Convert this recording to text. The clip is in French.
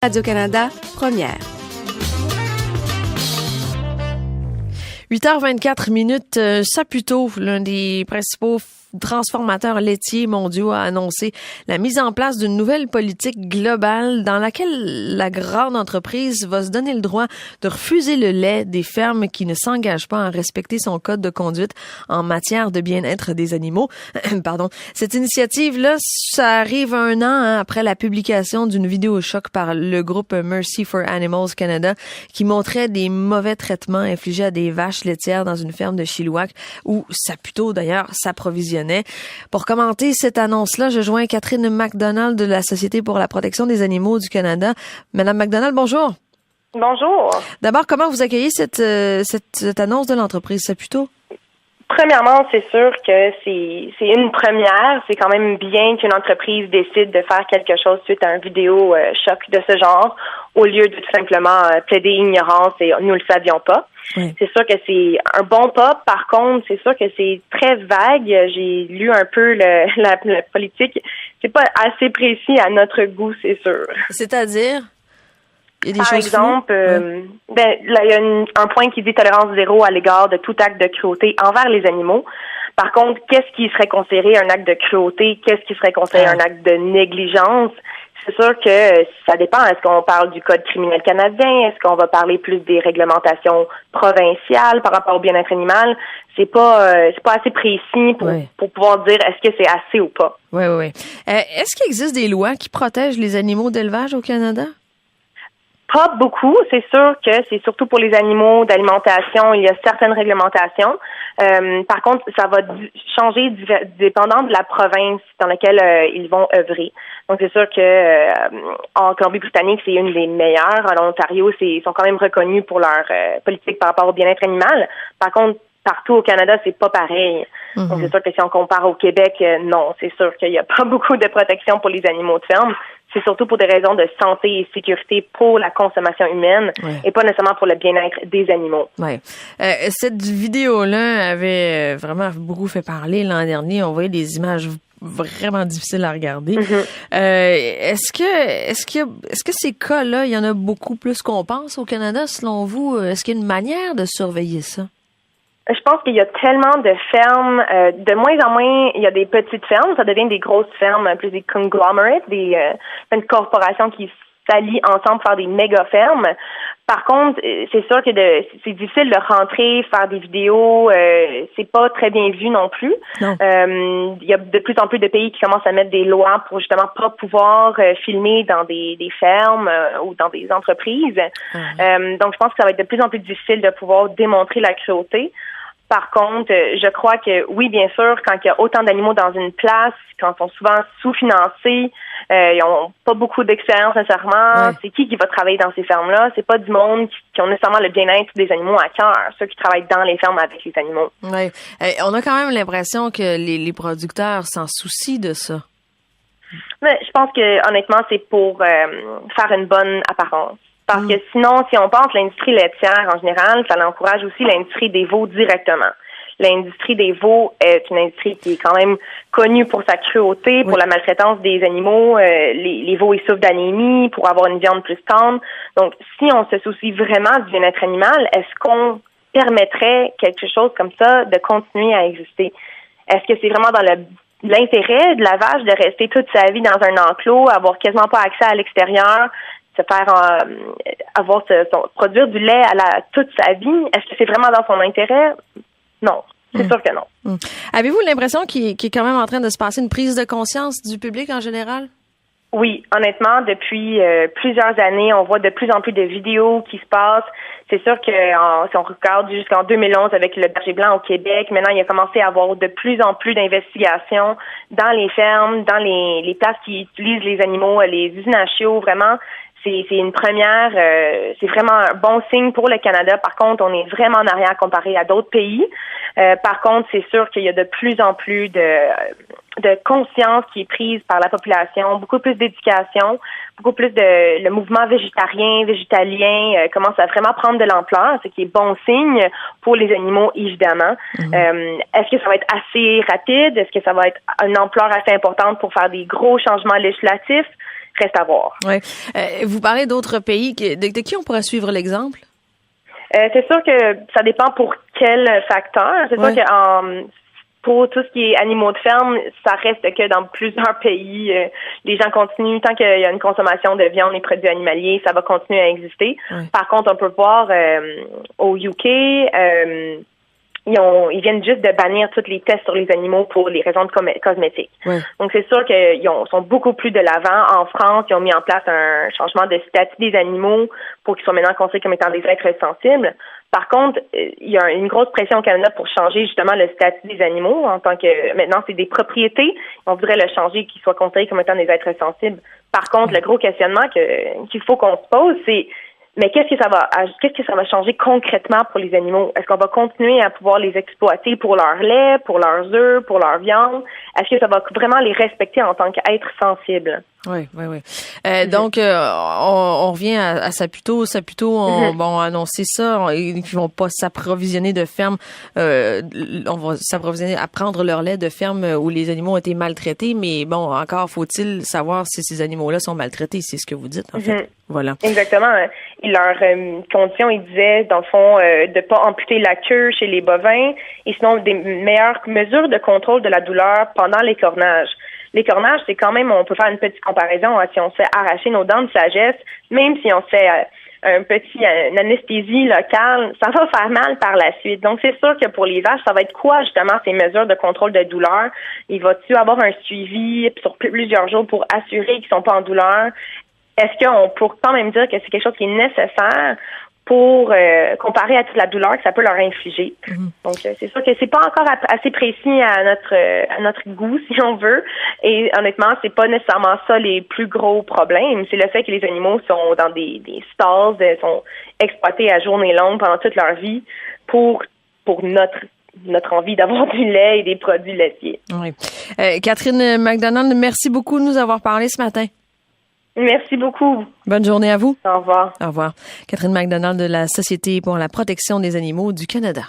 Radio-Canada, première. 8h24, Saputo, l'un des principaux transformateurs laitiers mondiaux, a annoncé la mise en place d'une nouvelle politique globale dans laquelle la grande entreprise va se donner le droit de refuser le lait des fermes qui ne s'engagent pas à respecter son code de conduite en matière de bien-être des animaux. Pardon. Cette initiative-là, ça arrive un an après la publication d'une vidéo choc par le groupe Mercy for Animals Canada qui montrait des mauvais traitements infligés à des vaches laitières dans une ferme de Chilliwack où Saputo, d'ailleurs, s'approvisionnait. Pour commenter cette annonce-là, je joins Catherine McDonald de la Société pour la protection des animaux du Canada. Madame McDonald, bonjour. Bonjour. D'abord, comment vous accueillez cette annonce de l'entreprise Saputo? Premièrement, c'est sûr que c'est une première. C'est quand même bien qu'une entreprise décide de faire quelque chose suite à une vidéo choc de ce genre, au lieu de tout simplement plaider ignorance et nous le savions pas. Oui. C'est sûr que c'est un bon pas. Par contre, c'est sûr que c'est très vague. J'ai lu un peu la politique. C'est pas assez précis à notre goût, c'est sûr. C'est-à-dire? Par exemple, là, il y a un point qui dit tolérance zéro à l'égard de tout acte de cruauté envers les animaux. Par contre, qu'est-ce qui serait considéré un acte de cruauté? Qu'est-ce qui serait considéré un acte de négligence? C'est sûr que ça dépend. Est-ce qu'on parle du Code criminel canadien? Est-ce qu'on va parler plus des réglementations provinciales par rapport au bien-être animal? C'est pas assez précis pour pouvoir dire est-ce que c'est assez ou pas. Oui. Est-ce qu'il existe des lois qui protègent les animaux d'élevage au Canada? Pas beaucoup. C'est sûr que c'est surtout pour les animaux d'alimentation, il y a certaines réglementations. Par contre, ça va changer dépendant de la province dans laquelle ils vont œuvrer. Donc, c'est sûr que en Colombie-Britannique, c'est une des meilleures. En Ontario, ils sont quand même reconnus pour leur politique par rapport au bien-être animal. Par contre, partout au Canada, c'est pas pareil. Mm-hmm. Donc, c'est sûr que si on compare au Québec, non, c'est sûr qu'il y a pas beaucoup de protection pour les animaux de ferme. C'est surtout pour des raisons de santé et sécurité pour la consommation humaine et pas nécessairement pour le bien-être des animaux. Ouais. Cette vidéo-là avait vraiment beaucoup fait parler l'an dernier. On voyait des images vraiment difficiles à regarder. Mm-hmm. Est-ce que ces cas-là, il y en a beaucoup plus qu'on pense au Canada, selon vous? Est-ce qu'il y a une manière de surveiller ça? Je pense qu'il y a tellement de fermes, de moins en moins, il y a des petites fermes, ça devient des grosses fermes, plus des conglomerates, une corporation qui s'allient ensemble pour faire des méga fermes. Par contre, c'est sûr que c'est difficile de rentrer, faire des vidéos, c'est pas très bien vu non plus. Il y a de plus en plus de pays qui commencent à mettre des lois pour justement pas pouvoir filmer dans des fermes ou dans des entreprises. Donc, je pense que ça va être de plus en plus difficile de pouvoir démontrer la cruauté. Par contre, je crois que oui, bien sûr, quand il y a autant d'animaux dans une place, quand ils sont souvent sous-financés, ils n'ont pas beaucoup d'expérience nécessairement. Ouais. C'est qui va travailler dans ces fermes-là? C'est pas du monde qui ont nécessairement le bien-être des animaux à cœur, ceux qui travaillent dans les fermes avec les animaux. Oui. On a quand même l'impression que les producteurs s'en soucient de ça. Mais je pense que honnêtement, c'est pour faire une bonne apparence. Parce que sinon, si on pense l'industrie laitière en général, ça encourage aussi l'industrie des veaux directement. L'industrie des veaux est une industrie qui est quand même connue pour sa cruauté, pour la maltraitance des animaux. Les veaux, ils souffrent d'anémie pour avoir une viande plus tendre. Donc, si on se soucie vraiment du bien-être animal, est-ce qu'on permettrait quelque chose comme ça de continuer à exister? Est-ce que c'est vraiment dans l'intérêt de la vache de rester toute sa vie dans un enclos, avoir quasiment pas accès à l'extérieur, se faire produire du lait toute sa vie? Est-ce que c'est vraiment dans son intérêt? Non, c'est sûr que non. Avez-vous l'impression qu'il est quand même en train de se passer une prise de conscience du public en général? Oui, honnêtement, depuis plusieurs années, on voit de plus en plus de vidéos qui se passent. C'est sûr que si on regarde jusqu'en 2011 avec le berger blanc au Québec, maintenant il a commencé à avoir de plus en plus d'investigations dans les fermes, dans les places qui utilisent les animaux, les usines à chiots, vraiment. C'est une première, c'est vraiment un bon signe pour le Canada. Par contre, on est vraiment en arrière comparé à d'autres pays. Par contre, c'est sûr qu'il y a de plus en plus de conscience qui est prise par la population, beaucoup plus d'éducation, beaucoup plus le mouvement végétalien commence à vraiment prendre de l'ampleur, ce qui est bon signe pour les animaux, évidemment. Est-ce que ça va être assez rapide? Est-ce que ça va être une ampleur assez importante pour faire des gros changements législatifs? reste à voir. Ouais. Vous parlez d'autres pays. De qui on pourrait suivre l'exemple? C'est sûr que ça dépend pour quel facteur. C'est sûr que pour tout ce qui est animaux de ferme, ça reste que dans plusieurs pays, les gens continuent, tant qu'il y a une consommation de viande et produits animaliers, ça va continuer à exister. Ouais. Par contre, on peut voir au UK, ils viennent juste de bannir tous les tests sur les animaux pour les raisons de cosmétiques. Ouais. Donc, c'est sûr qu'ils sont beaucoup plus de l'avant. En France, ils ont mis en place un changement de statut des animaux pour qu'ils soient maintenant considérés comme étant des êtres sensibles. Par contre, il y a une grosse pression au Canada pour changer justement le statut des animaux en tant que maintenant c'est des propriétés. On voudrait le changer qu'ils soient considérés comme étant des êtres sensibles. Par contre, le gros questionnement qu'il faut qu'on se pose, c'est mais qu'est-ce que ça va changer concrètement pour les animaux? Est-ce qu'on va continuer à pouvoir les exploiter pour leur lait, pour leurs œufs, pour leur viande? Est-ce que ça va vraiment les respecter en tant qu'êtres sensibles? Oui. Donc, on revient à Saputo. Saputo ont annoncé ça. Ils vont pas s'approvisionner de fermes. On va s'approvisionner à prendre leur lait de fermes où les animaux ont été maltraités. Mais bon, encore faut-il savoir si ces animaux-là sont maltraités. C'est ce que vous dites, en fait. Voilà. Exactement. Et leur condition, ils disaient, dans le fond, de pas amputer la queue chez les bovins et sinon des meilleures mesures de contrôle de la douleur pendant les cornages. Les cornages, c'est quand même, on peut faire une petite comparaison, si on se fait arracher nos dents de sagesse, même si on se fait une anesthésie locale, ça va faire mal par la suite. Donc, c'est sûr que pour les vaches, ça va être quoi, justement, ces mesures de contrôle de douleur? Il va-tu avoir un suivi sur plusieurs jours pour assurer qu'ils sont pas en douleur? Est-ce qu'on peut quand même dire que c'est quelque chose qui est nécessaire pour comparer à toute la douleur que ça peut leur infliger. Donc, c'est sûr que c'est pas encore assez précis à notre goût, si on veut. Et honnêtement, c'est pas nécessairement ça les plus gros problèmes. C'est le fait que les animaux sont dans des stalls, sont exploités à journée longue pendant toute leur vie pour notre envie d'avoir du lait et des produits laitiers. Oui. Catherine McDonald, merci beaucoup de nous avoir parlé ce matin. Merci beaucoup. Bonne journée à vous. Au revoir. Au revoir. Catherine McDonald de la Société pour la protection des animaux du Canada.